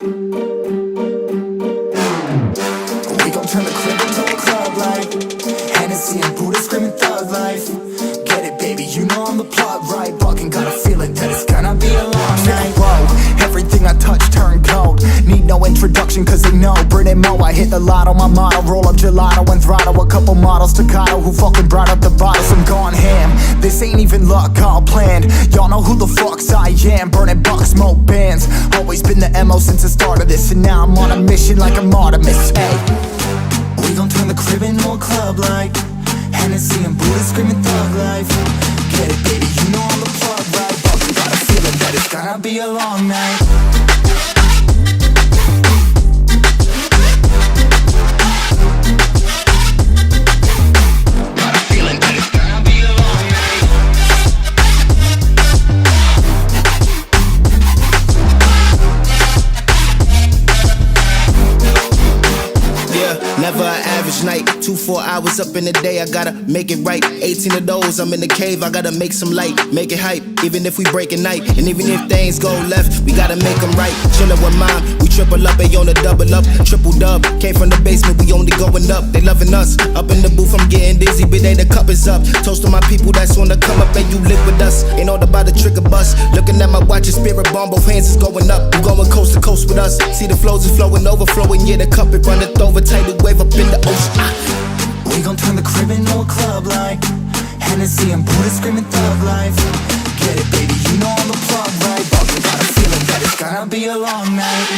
We gon' turn the crib into a club like Hennessy and Buddha screaming thug life. Get it, baby, you know I'm the plug, right? Fucking got a feeling that it's gonna be a long night. Whoa, everything I touch turn cold. Need no introduction cause they know Brit and Mo, I hit the lotto, my motto. Roll up gelato and throttle a couple models staccato who fucking brought up the bottles. I'm gone ham, this ain't even luck, all planned. Y'all know who the fucks I am. Burning bucks, smoke bands. Always been the MO since the start of this. And now I'm on a mission like I'm Artemis. Hey, we gon' turn the crib into a club like Hennessy and Buddha screaming thug life. Get it, baby, you know I'm the plug, right? Fucking got a feeling that it's gonna be a long night. Never an average night, 2-4 hours up in the day, I gotta make it right. 18 of those, I'm in the cave, I gotta make some light, make it hype, even if we break at night. And even if things go left, we gotta make them right. Chillin' with mine, we triple up, they on the double up, triple dub. Came from the basement, we only going up, they loving us. Up in the booth, I'm getting dizzy, but they the cup is up. Toast to my people that's on the come up, and you live with us. Ain't all about the trick of bus. Looking at my watch, your spirit bomb, both hands is going up. You going coast to coast with us. See the flows is flowing, overflowing, yeah, the cup it runneth over, tidal wave up in the ocean. We gon' turn the crib into a club like Hennessy and Buddha screaming thug life. Get it, baby, you know I'm the plug, right? Fucking got a feeling that it's gonna be a long night.